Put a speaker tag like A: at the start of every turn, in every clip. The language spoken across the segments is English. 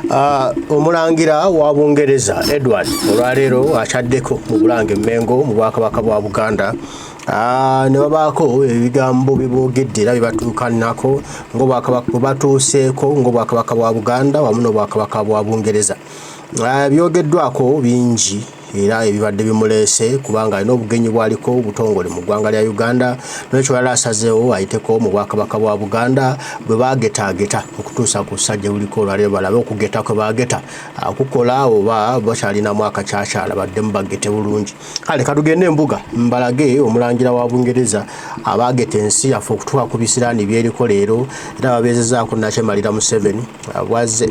A: Omulangira wa Bungereza Edward olwaleero Akyadeko mu Bulange Mengo mu Bwakabaka bwa Buganda ne babaako ebigambo biboogedde bibatuukanako ng'Obwakabaka batuuseeko ng'Obwakabaka bwa Buganda wamu n'Obwakabaka bwa Bungereza. Byogeddwako bingi era ebibadde bimuleese kubanga alina obugenyi bwaliko obutongole mu ggwanga lya Uganda n'ekyo yali asazeewo ayiteko mu Bwakabaka bwa Buganda bwe baagetaageta okutuusa ku ssajja buliko olwaleero balabe okugeta kwe baageta kukola oba bakyalinamu akacaacaala baddemu bagete bulungi. Kale katugende embuga mbalage Omulangira wa Bungereza abaageta ensi yaffe okutuuka ku bisiraani byeriko leero era babeezezaako nakyemalira Museveni bwazze.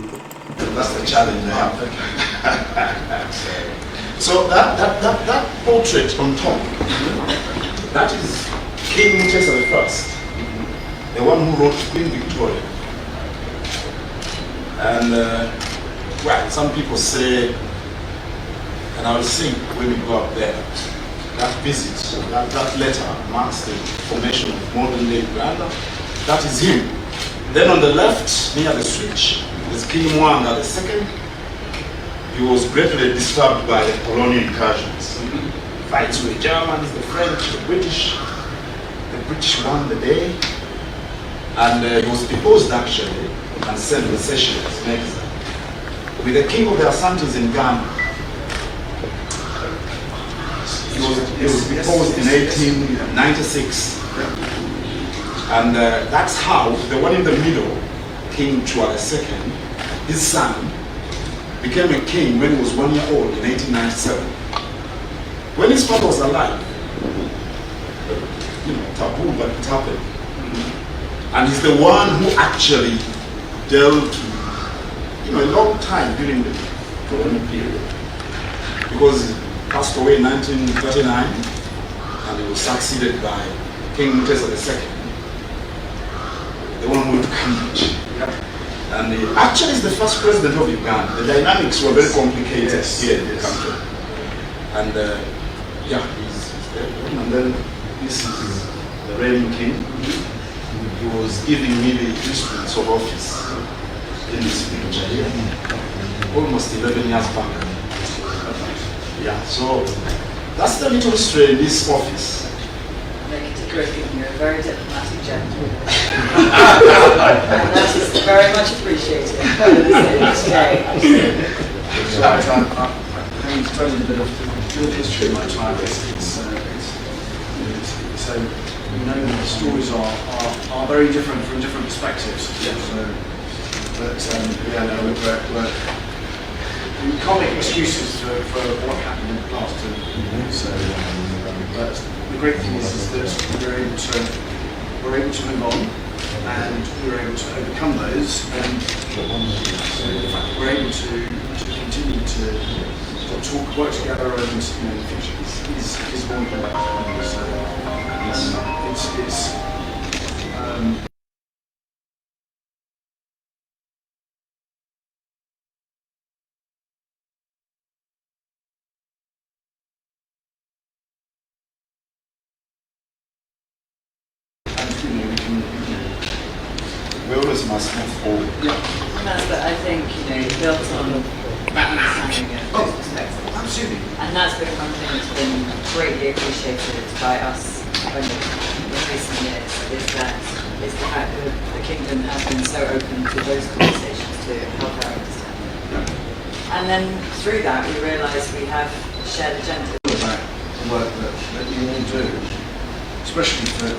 B: So that portrait on top, that is King Bungereza I, the one who wrote Queen Victoria. And well, some people say, and I will think when we go up there, that visit, that letter marks the formation of modern day Uganda. That is him. Then on the left, near the switch, is King Mwanga II. He was greatly disturbed by the colonial incursions. Fights with the Germans, the French, the British. The British won the day. And he was deposed actually and sent to the Seychelles in exile. With the king of the Asantes in Ghana. He was deposed in 1896. And that's how the one in the middle, King Chua II, his son, became a king when he was 1 year old in 1897. When his father was alive, taboo, but it happened. And he's the one who actually dealt a long time during the colonial period. Because he passed away in 1939 and he was succeeded by King Bungereza II, the one who went to Cambridge. And he actually is the first president of Uganda. The dynamics were very complicated here in the country. And yeah, he's there. And then this is the reigning king. He was giving me the instruments of office in this picture here, almost 11 years back. Yeah, so that's the little history in this office.
C: You're a very diplomatic gentleman. And that is very much appreciated today.
D: So I need to tell you a bit of history of my time. So the stories are very different from different perspectives. Yeah. We can't make excuses for what happened in the past. But the great thing is that we're able to move on, and we're able to overcome those, and in fact we're able to continue to talk, work together, and the future is more important. So it's
B: we always must move forward.
C: Yeah. But I think, built on that understanding of those perspectives.
B: Absolutely.
C: And that's been one thing that's been greatly appreciated by us in recent years, is the fact that the kingdom has been so open to those conversations to help our understanding. And then through that we realise we have shared agenda.
D: About the work that you all do, especially for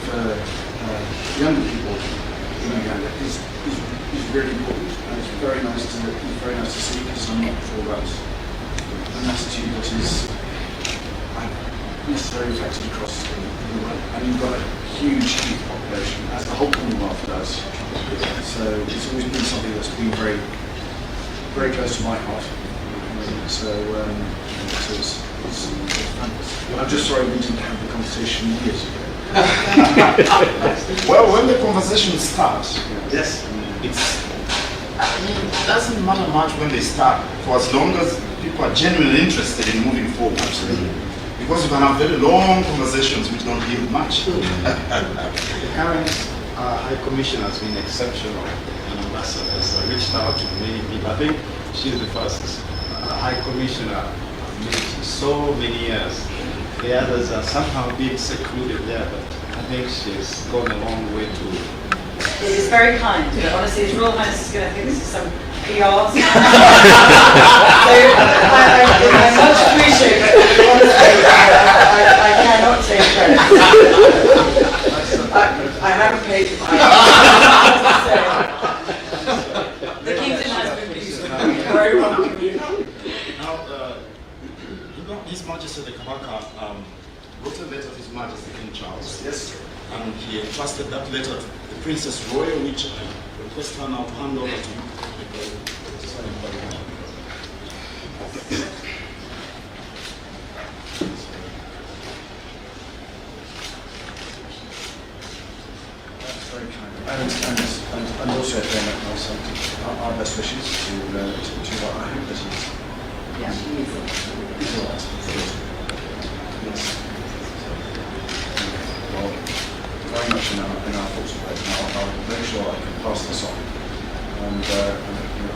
D: younger people in Uganda, is really important, and it's very nice to see, because I'm not sure about an attitude that is necessarily reflected across the world. And you've got a huge youth population, as the whole Commonwealth does. So it's always been something that's been very, very close to my heart. So it's fantastic. I'm just sorry we didn't have the conversation years ago.
B: Well, when the conversation starts,
D: Yes.
B: it doesn't matter much when they start, for as long as people are genuinely interested in moving forward. Absolutely. Because you can have very long conversations which don't yield much.
E: The current High Commission has been exceptional, and ambassadors reached out to many people. I think She's the first High Commissioner in so many years. The others are somehow being secluded there, but I think she's gone a long way too.
C: It is very kind, but honestly, His Royal Highness is going to think this is some PR. So I much appreciate it, but honestly, I cannot take credit. I haven't paid for my The kingdom has been beautiful. Very welcome.
B: Now, His Majesty the Kabaka wrote a letter to His Majesty King Charles.
D: Yes.
B: And he entrusted that letter to the Princess Royal, which I request her now to hand over to you.
D: That's very kind. And also our best wishes to I hope that he's
C: Yeah,
D: all right. Yes. Well, very much in our thoughts of it. Now, I'll make sure I can pass this on. And I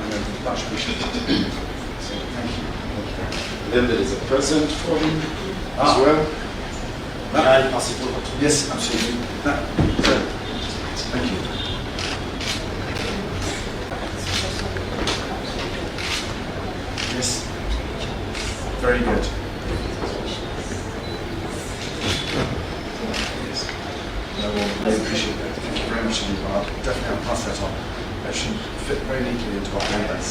D: know much appreciated. So thank you.
B: Then there is a present for him as well. May I pass it over to you?
D: Yes, absolutely. Thank you. Yes. Very good. Yes. No, well, I appreciate that. Thank you very much indeed. I'll definitely pass that on. That should fit very neatly into our handbags.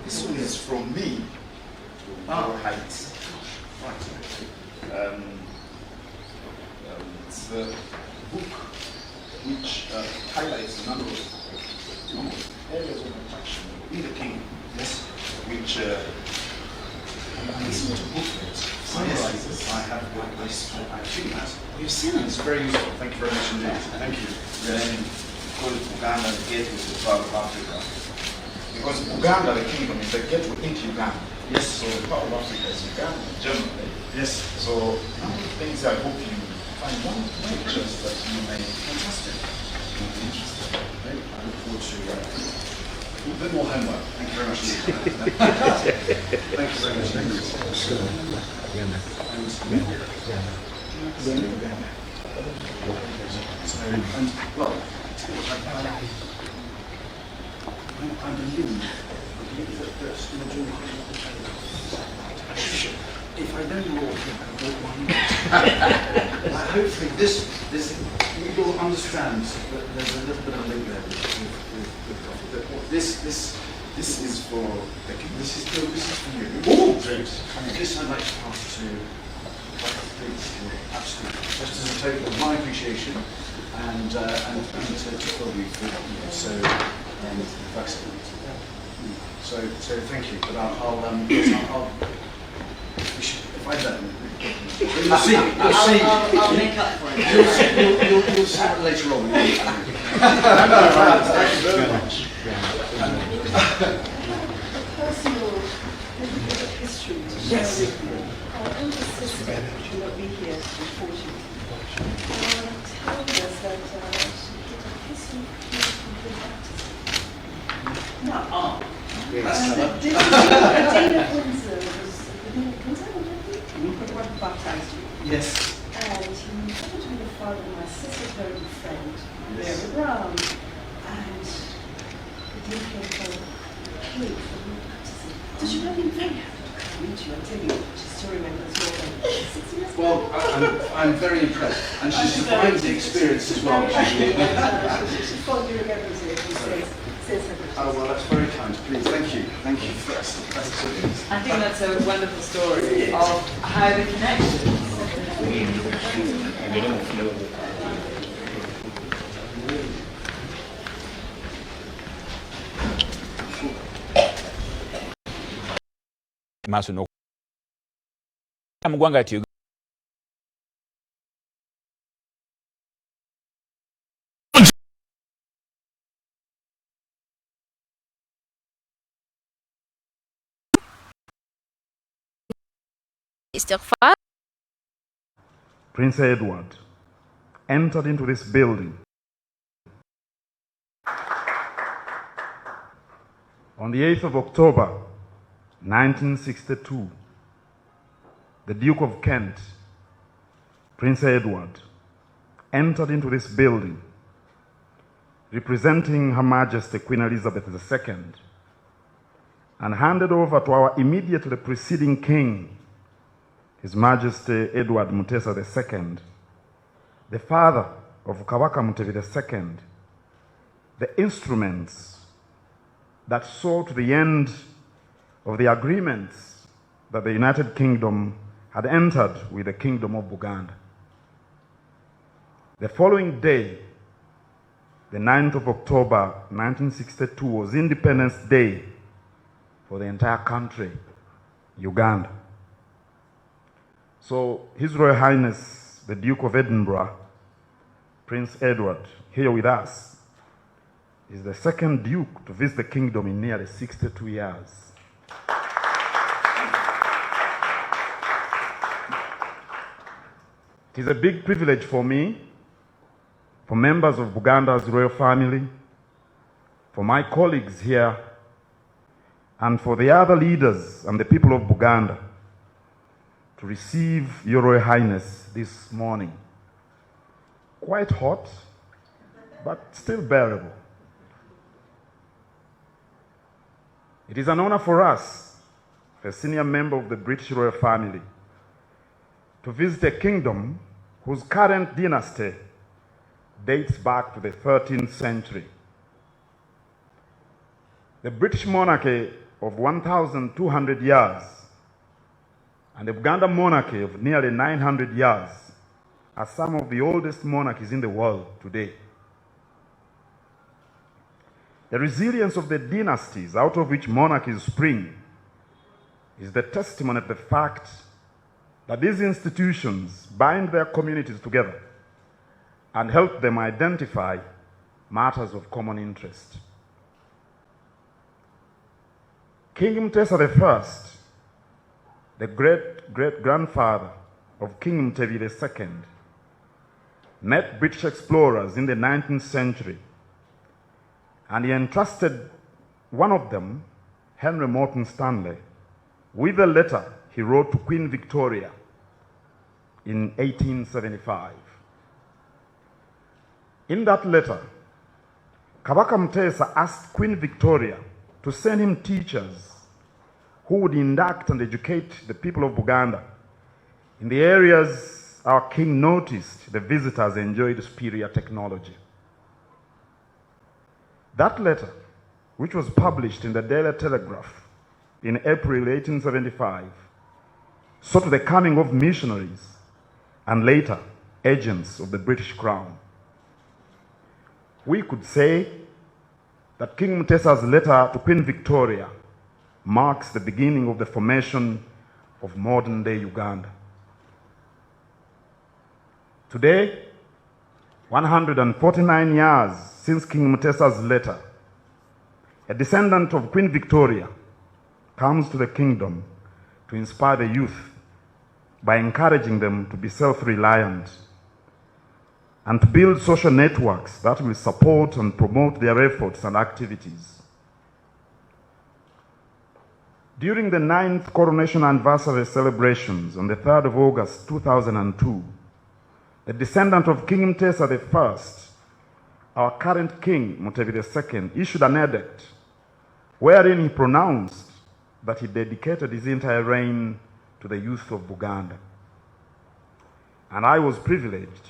B: This one is from me to our heights.
D: Right.
B: It's a book which highlights a number of areas of attraction in the kingdom.
D: Yes.
B: Which this little booklet summarizes.
D: I have I've seen that.
B: You've seen it.
D: It's very useful. Thank you very much indeed. Thank you.
B: Then call it Uganda, the gateway to the Pearl of Africa. Because Uganda, the kingdom, is the gateway into Uganda.
D: Yes.
B: So the Pearl of Africa is Uganda, generally.
D: Yes.
B: So one of the things I hope you find one pictures that you may
D: Fantastic.
B: be interested in.
D: I look forward to a bit more homework. Thank you very much indeed. Thank you very much. Thank you. And well, I believe that if I know you all, hopefully this you will understand that there's a little bit of a link there with coffee. But this is for this is for you.
B: Oh, great.
D: And this I'd like to pass to absolutely just as a token of my appreciation and to fill you with so thank you. But I'll if I don't, you'll see.
C: I'll make up for it.
D: You'll see it later on.
B: Thank you very much.
F: Personal history to share
D: Yes.
F: with you. Our older sister will not be here, unfortunately. Told us that she did a history complete baptism. No. The Dean of Windsor was baptized you.
D: Yes.
F: And he told me the father of my sister's very good friend, Mary Brown. And the dean came for cake for the baptism. So she would have been very happy to come meet you and tell you she still remembers more than 6 years ago.
D: Well, I'm very impressed, and she survived the experience as well.
F: She fondly remembers it and says her
D: Oh, well, that's very kind. Please, thank you. Thank you for that.
C: I think that's a wonderful story of how the connection.
G: maaso no mugwanga ati
H: Prince Edward entered into this building
G: On the 8th of October, 1962, the Duke of Kent, Prince Edward, entered into this building representing Her Majesty Queen Elizabeth II and handed over to our immediately preceding King, His Majesty Edward Mutesa II, the father of Kabaka Mutebi II, the instruments that saw to the end of the agreements that the United Kingdom had entered with the Kingdom of Buganda. The following day, the 9th of October 1962, was Independence Day for the entire country, Uganda. So His Royal Highness, the Duke of Edinburgh, Prince Edward, here with us, is the second Duke to visit the kingdom in nearly 62 years. It is a big privilege for me, for members of Buganda's royal family, for my colleagues here, and for the other leaders and the people of Buganda to receive Your Royal Highness this morning. Quite hot, but still bearable. It is an honor for us, a senior member of the British royal family, to visit a kingdom whose current dynasty dates back to the 13th century. The British monarchy of 1,200 years and the Buganda monarchy of nearly 900 years are some of the oldest monarchies in the world today. The resilience of the dynasties out of which monarchies spring is the testimony of the fact that these institutions bind their communities together and help them identify matters of common interest. King Mutesa I, the great-great-grandfather of King Mutebi II, met British explorers in the 19th century, and he entrusted one of them, Henry Morton Stanley, with a letter he wrote to Queen Victoria in 1875. In that letter, Kabaka Mutesa asked Queen Victoria to send him teachers who would induct and educate the people of Buganda in the areas our king noticed the visitors enjoyed superior technology. That letter, which was published in the Daily Telegraph in April 1875, sought the coming of missionaries and later agents of the British Crown. We could say that King Mutesa's letter to Queen Victoria marks the beginning of the formation of modern-day Uganda. Today, 149 years since King Mutesa's letter, a descendant of Queen Victoria comes to the kingdom to inspire the youth by encouraging them to be self-reliant and to build social networks that will support and promote their efforts and activities. During the 9th coronation anniversary celebrations on the 3rd of August 2002, the descendant of King Mutesa I, our current king, Mutebi II, issued an edict wherein he pronounced that he dedicated his entire reign to the youth of Buganda. And I was privileged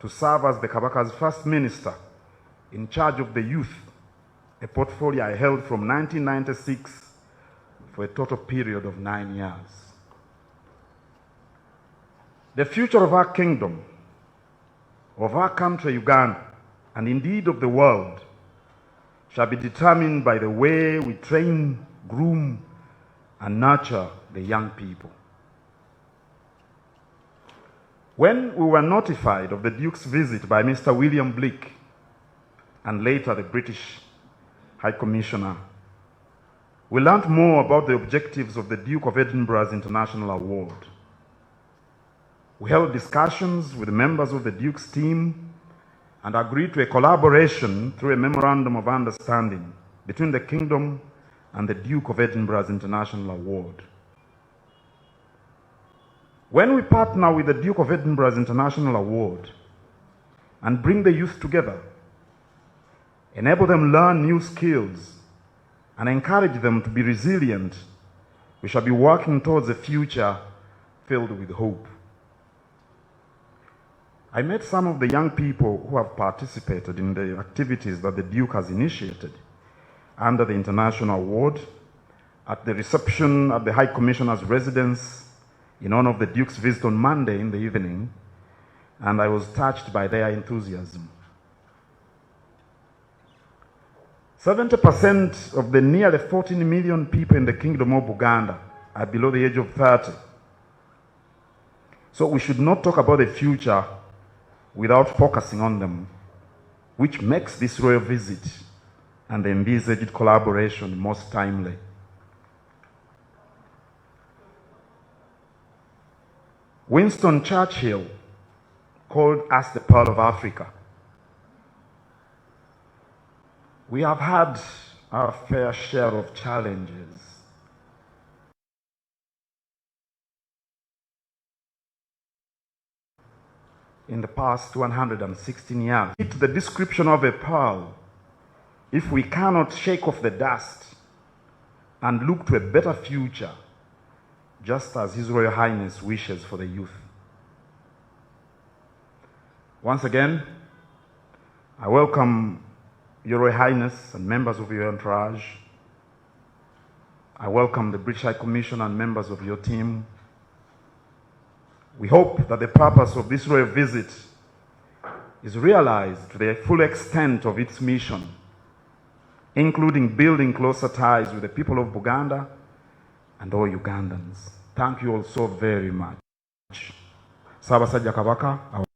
G: to serve as the Kabaka's first minister in charge of the youth, a portfolio I held from 1996 for a total period of 9 years. The future of our kingdom, of our country, Uganda, and indeed of the world, shall be determined by the way we train, groom, and nurture the young people. When we were notified of the Duke's visit by Mr. William Blake, and later the British High Commissioner, we learned more about the objectives of the Duke of Edinburgh's International Award. We held discussions with members of the Duke's team and agreed to a collaboration through a memorandum of understanding between the Kingdom and the Duke of Edinburgh's International Award. When we partner with the Duke of Edinburgh's International Award and bring the youth together, enable them learn new skills, and encourage them to be resilient, we shall be working towards a future filled with hope. I met some of the young people who have participated in the activities that the Duke has initiated under the International Award at the reception at the High Commissioner's residence in honor of the Duke's visit on Monday in the evening, and I was touched by their enthusiasm. 70% of the nearly 14 million people in the Kingdom of Buganda are below the age of 30. So we should not talk about the future without focusing on them, which makes this royal visit and the envisaged collaboration most timely. Winston Churchill called us the Pearl of Africa. We have had our fair share of challenges. In the past 116 years, it's the description of a pearl if we cannot shake off the dust and look to a better future, just as His Royal Highness wishes for the youth. Once again, I welcome Your Royal Highness and members of your entourage. I welcome the British High Commission and members of your team. We hope that the purpose of this royal visit is realized to the full extent of its mission, including building closer ties with the people of Buganda and all Ugandans. Thank you all so very much. Ssaabasajja Kabaka.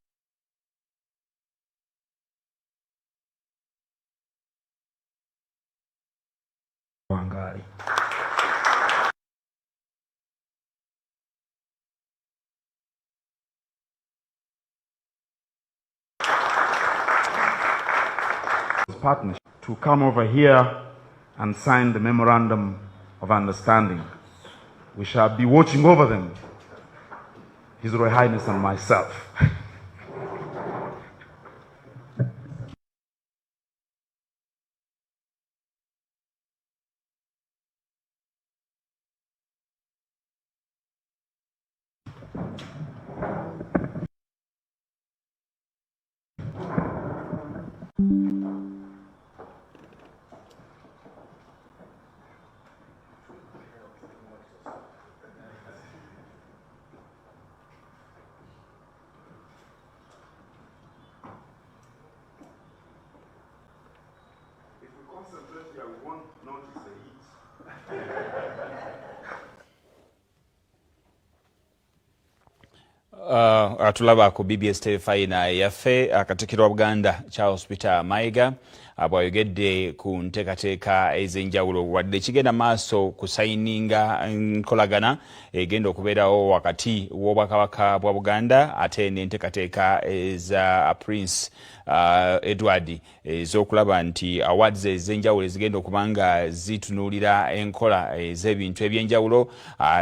G: Partnership to come over here and sign the memorandum of understanding. We shall be watching over them, His Royal Highness and myself.
H: Atulaba ku BBS Telefina yaffe Katikkiro wa Buganda Charles Peter Mayiga bw'ayogedde ku nteekateeka ez'enjawulo wadde kigenda maaso kusayininga nkolagana egenda okubeerawo wakati w'Obwakabaka bwa Buganda ate n'enteekateeka eza Prince Edward ez'okulaba nti awards ez'enjawulo ezigenda okuba nga zitunuulira enkola ez'ebintu eby'enjawulo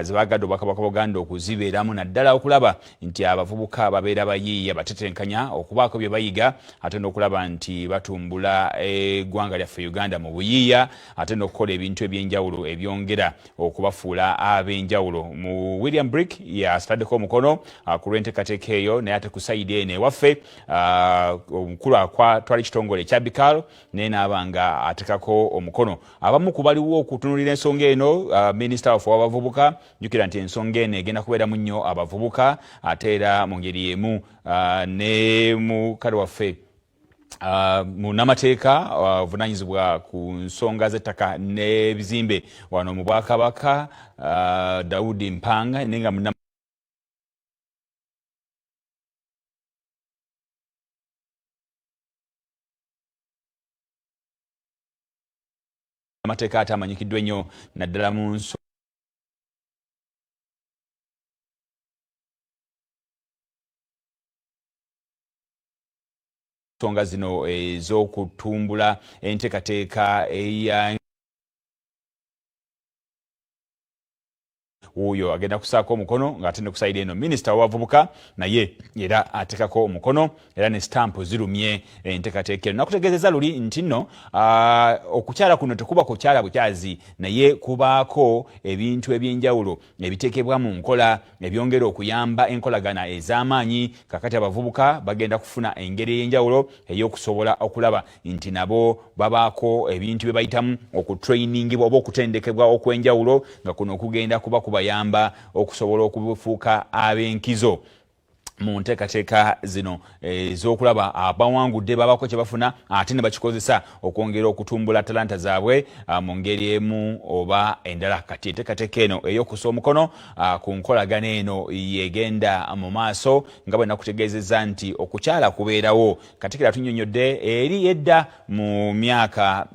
H: zebagadde Obwakabaka bwa Buganda okuzibeeramu naddala okulaba nti abavubuka babeera bayiiya batetenkanya okubaako bye bayiga ate n'okulaba nti batumbula eggwanga lyaffe Uganda mu buyiiya ate n'okukola ebintu eby'enjawulo ebyongera okubafuula ab'enjawulo. Mu William Brick yasitaddeko omukono ku lw'enteekateeka eyo naye ate ku sayidi eno ewaffe omukulu akwatwala ekitongole ekya Bikalo naye n'aba nga atekako omukono. Abamu ku baliwo okutunuulira ensonga eno Minisita waffe w'abavubuka jjukira nti ensonga eno egenda kubeeramu nnyo abavubuka ate era mu ngeri emu ne mu kale waffe munnamateeka avunanyizibwa ku nsonga z'ettaka n'ebizimbe wano mu Bwakabaka Daudi Mpanga nenga munnamateeka ate amanyikiddwa ennyo naddala mu nsonga zino ez'okutumbula enteekateeka eya uyo agenda kusaako omukono ng'ate ne kusayida eno minisita w'abavubuka naye era atekako omukono era ne stampu zirumye enteekateeka eno. Nakutegeezeza luli nti nno okukyala kuno tekuba kukyala bukyazi naye kubaako ebintu ebyenjawulo ebiteekebwa mu nkola ebyongera okuyamba enkolagana ez'amaanyi. Kakati abavubuka bagenda kufuna engeri ey'enjawulo ey'okusobola okulaba nti nabo babaako ebintu bye bayitamu okutrainingibwa oba okutendekebwa okw'enjawulo nga kuno okugenda kuba kubayamba okusobola okufuuka ab'enkizo mu nteekateeka zino ez'okulaba abawangudde babako kye bafuna ate ne bakikozesa okwongera okutumbula talanta zaabwe mu ngeri emu oba endala. Kati enteekateeka eno ey'okussa omukono ku nkolagana eno yegenda mu maaso nga bwe nakutegeezezza nti okukyala kubeerawo. Katikkiro atunnyonnyodde eri edda mu myaka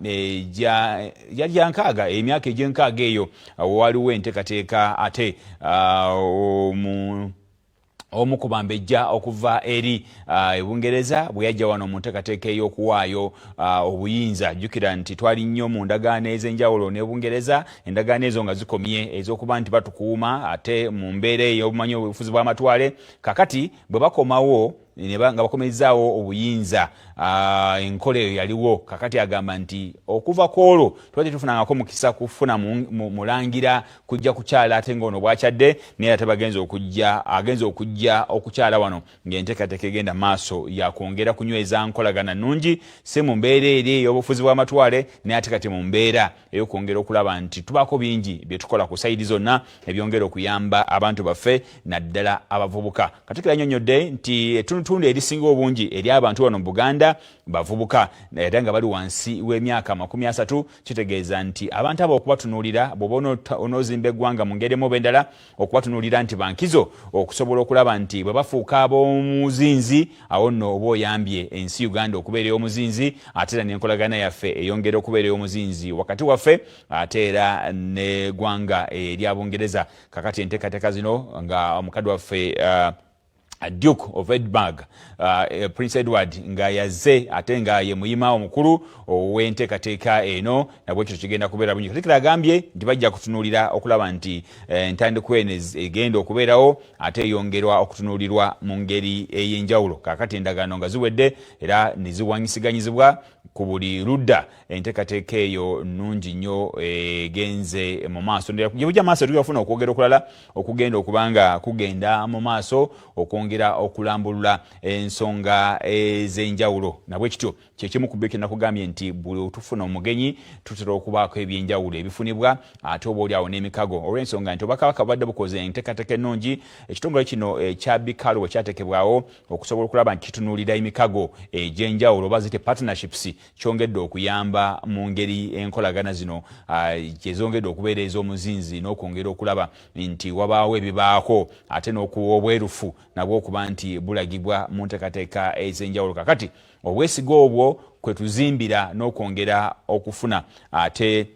H: emyaka egy'enkaaga eyo waliwo enteekateeka ate omu ku bambejja okuva eri Bungereza bwe yajja wano mu nteekateeka ey'okuwaayo obuyinza. Jjukira nti twali nnyo mu ndagaano ez'enjawulo ne Bungereza, endagaano ezo nga zikomye ez'okuba nti batukuuma ate mu mbeera ey'obumanyi obufuzi bw'amatwale. Kakati bwe bakomawo nga bakomezaawo obuyinza enkola eyo yaliwo. Kakati agamba nti okuva ku olwo twali tufunangako mukisa kufuna mulangira kujja kukyala ate ng'ono bwakyadde naye ate agenza okujja okukyala wano ng'enteekateeka egenda maaso yakwongera kunyweza nkolagana nnungi si mu mbeera eri ey'obufuzi bw'amatwale naye ate kati mu mbeera ey'okwongera okulaba nti tubaako bingi bye tukola ku sayidi zonna ebyongera okuyamba abantu baffe naddala abavubuka. Katikkiro annyonnyodde nti etundu erisinga obungi eri abantu wano mu Buganda bavubuka era nga bali wansi w'emyaka 30. Kitegeeza nti abantu abo okubatunuulira bw'oba onoozimba eggwanga mu ngeri emu oba endala okubatunuulira nti bankizo okusobola okulaba nti bwe bafuuka ab'omuzinzi awo nno oba oyambye ensi Uganda okubeera ey'omuzinzi ate era n'enkolagana yaffe eyongera okubeera ey'omuzinzi wakati waffe ate era n'eggwanga erya Bungereza. Kakati enteekateeka zino nga omukadde waffe Duke of Edinburgh Prince Edward nga yazze ate nga ye muyima omukulu ow'enteekateeka eno nabwe ekyo kigenda kubeera bungi. Katikkiro agambye nti bajja kutunuulira okulaba nti entandikwa eno egenda okubeerawo ate eyongerwa okutunuulirwa mu ngeri ey'enjawulo. Kaakati endagaano nga ziwedde era ne ziwanyisiganyizibwa ku buli ludda. Enteekateeka eyo nnungi nnyo egenze mu maaso. Gye bujja maaso tugafuna okwogera okulala okugenda okubanga kugenda mu maaso okwongera okulambulula ensonga ez'enjawulo. Nabwe kityo kyekimu ku byo kye nakugambye nti buli otufuna omugenyi tutera okubaako ebyenjawulo ebifunibwa ate oba oliawo n'emikago olw'ensonga nti obwakabaka badde bukoze enteekateeka ennungi. Ekitongole kino ekya bikaalo bwe kyateekebwawo okusobola okulaba nti kitunuulira emikago egy'enjawulo oba zite partnerships kyongedde okuyamba mu ngeri enkolagana zino gyezongedde okubeera ez'omuzinzi n'okwongera okulaba nti wabaawo ebibaako ate n'okuwa obwerufu nabwo okuba nti bulagibwa mu nteekateeka ez'enjawulo. Kakati obwesiga obwo kwe tuzimbira n'okwongera okufuna ate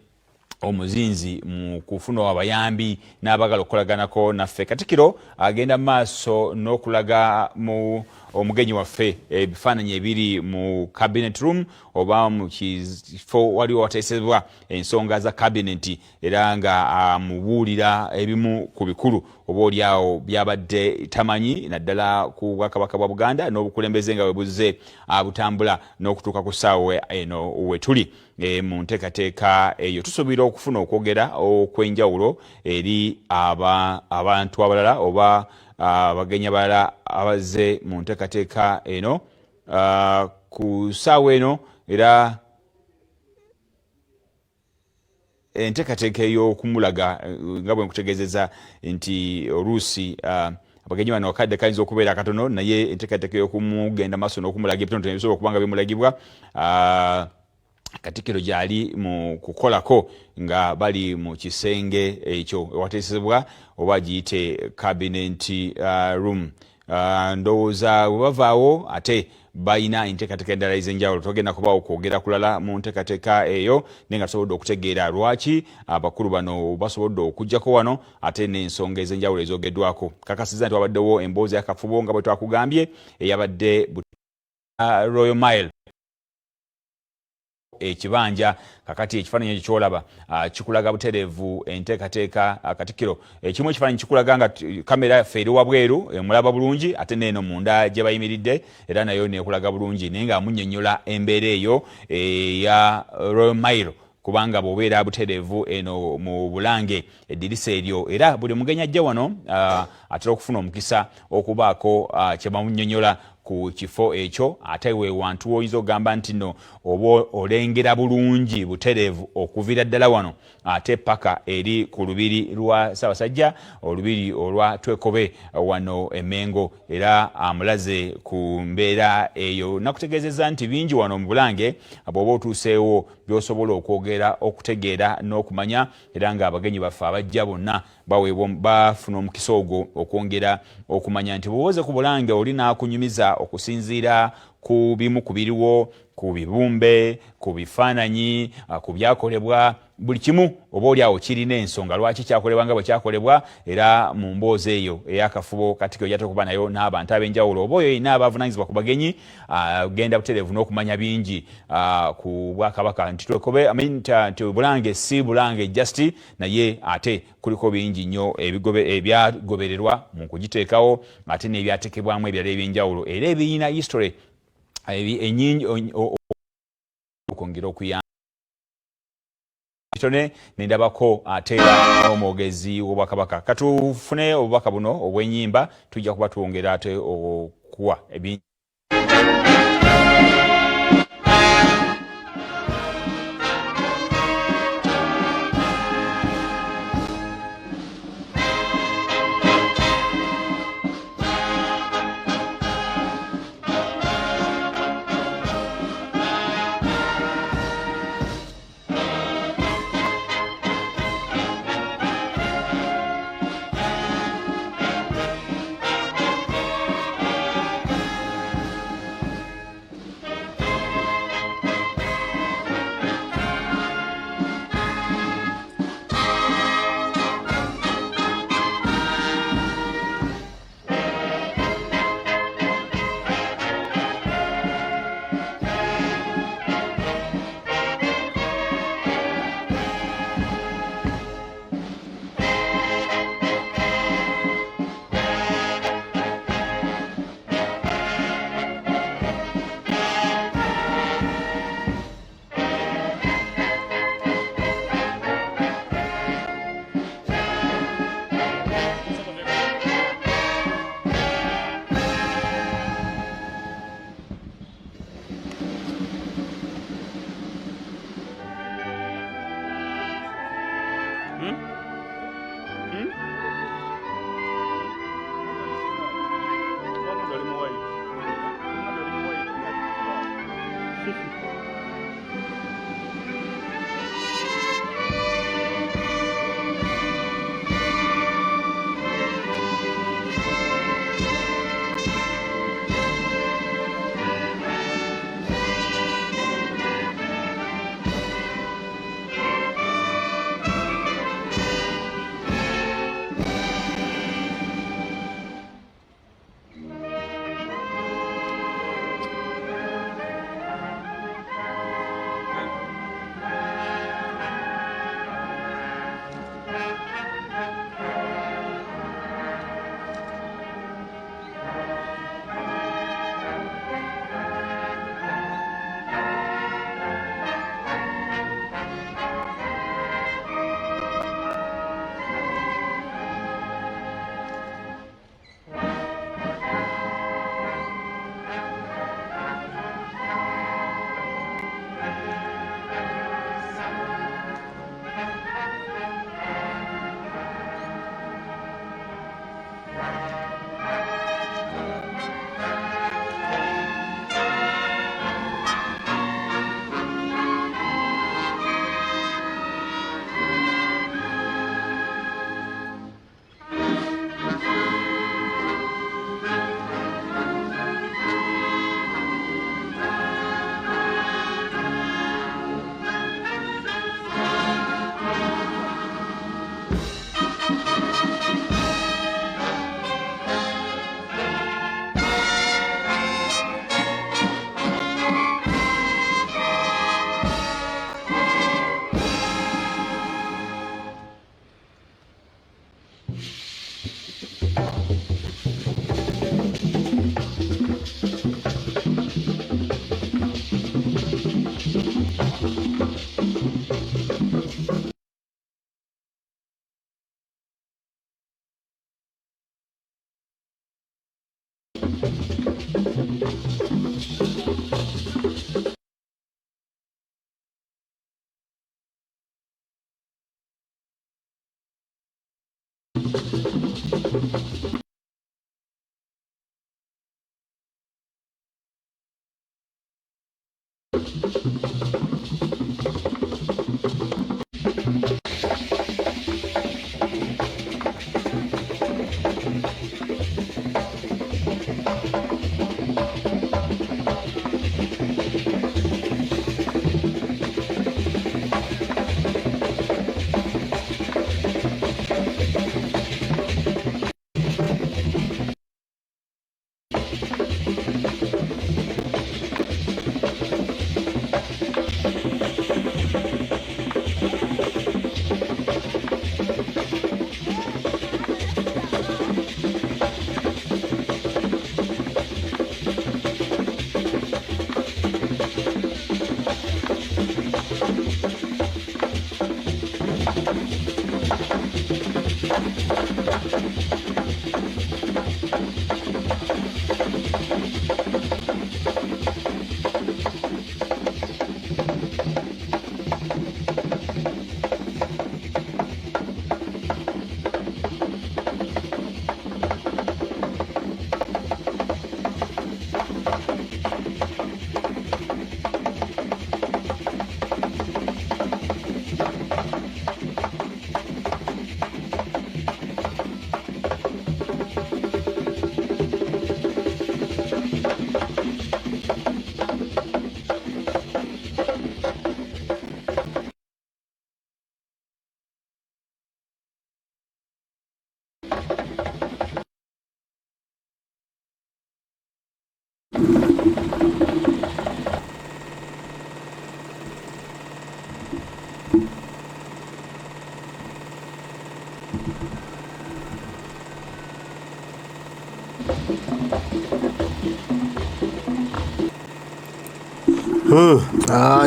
H: omuzinzi mu kufuna abayambi n'abagala okukolaganako naffe. Katikkiro agenda maaso n'okulaga mu omugenyi waffe ebifaananyi ebiri mu cabinet room oba mu kifo waliwo wateesebwa ensonga za cabinet era nga amubuulira ebimu ku bikulu oba oliawo byabadde tamanyi naddala ku Bwakabaka bwa Buganda n'obukulembeze nga bwe buzze butambula n'okutuuka ku ssaawa eno we tuli mu nteekateeka eyo. Tusuubira okufuna okwogera okw'enjawulo eri abantu abalala oba abagenyi abalala abazze mu nteekateeka eno ku ssaawa eno era enteekateeka ey'okumulaga nga bwe nkutegeezeza nti oluusi abagenyi bano akadde kayinza okubeera akatono naye enteekateeka ey'okumugenda maaso n'okumulaga ebitono ebisobola okuba nga bimulagibwa. Katikkiro gyali mu kukolako nga bali mu kisenge ekyo ewateesebwa oba giyite cabinet room. Ndowooza bwe bavaawo ate balina enteekateeka endala ez'enjawulo. Togenda kubaawo kwogera kulala mu nteekateeka eyo naye nga tusobodde okutegeera lwaki abakulu bano basobodde okuggyako wano ate n'ensonga ez'enjawulo ezoogeddwako. Kakasiza nti wabaddewo emboozi y'akafubo nga bwe twakugambye eyabadde Royal Mile ekibanja kakati ekifaananyi kyolaba kikulaga butereevu enteekateeka Katikkiro ekimu ekifaananyi kikulaga nga kamera yaffe eri wabweru emulaba bulungi ate neeno munda gye bayimiridde era nayo neekulaga bulungi naye nga amunnyonnyola embeera eyo eya Royal Mile kubanga bw'obeera butereevu eno mu Bulange eddirisa eryo era buli mugenyi ajja wano atera okufuna omukisa okubaako kye bamunnyonnyola ku kifo ekyo ate we wantu oyinza okugamba nti no oba olengera bulungi butereevu okuviira ddala wano ate paka eri ku lubiri lwa Ssaabasajja olubiri olwa Twekobe wano e Mengo era amulaze ku mbeera eyo nakutegeezezza nti bingi wano mu Bulange bw'oba otuuseewo by'osobola okwogera okutegeera n'okumanya era ng'abagenyi baffe abajja bonna bafuna omukisa ogwo okwongera okumanya nti bw'owoze ku Bulange oli n'akunyumiza okusinziira ku bimu ku biriwo ku bibumbe ku bifaananyi ku byakolebwa buli kimu oba oli awo kirina ensonga lwaki kyakolebwa nga bwe kyakolebwa era mu mboozi eyo ey'akafubo Katikkiro gy'ate okuba nayo n'abantu ab'enjawulo oba oyo yenna abavunaanyizibwa ku bagenyi genda butereevu n'okumanya bingi ku Bwakabaka nti Twekobe nti Bulange si Bulange just naye ate kuliko bingi nnyo ebyagobererwa mu kugiteekawo ate n'ebyateekebwamu ebirala eby'enjawulo era ebiyina history enyingi okwongera okuyamba kitone nendabako ate omwogezi w'Obwakabaka katufune obubaka buno obw'ennyimba tujja kuba tuwongera ate okuwa ebingi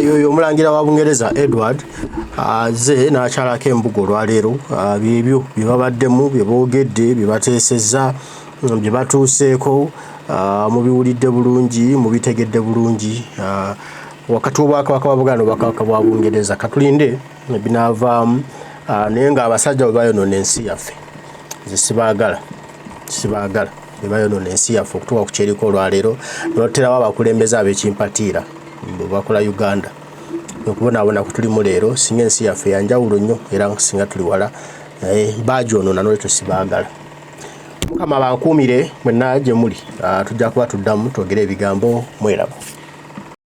A: Yoyo Omulangira wa Bungereza Edward ze n'akyalako embuga olwaleero byebyo bye babaddemu bye boogedde bye bateesezza bye batuuseeko mubiwulidde bulungi mubitegedde bulungi wakati w'Obwakabaka bwa Buganda n'Obwakabaka bwa Bungereza katulinde binaavaamu naye ng'abasajja bwe bayonoona ensi yaffe nze sibaagala bwe bayonoona ensi yaffe okutuuka ku kyeriko olwaleero n'oterawo abakulembeze ab'ekimpatiira bakola Uganda okubonaabona ku tulimu leero singa ensi yaffe yanjawulo nnyo era singa tuli wala baagyonoona n'olwekyo sibaagala. Mukama bankuumire mwenna gye muli tujja kuba tuddamu twogere ebigambo mweraba.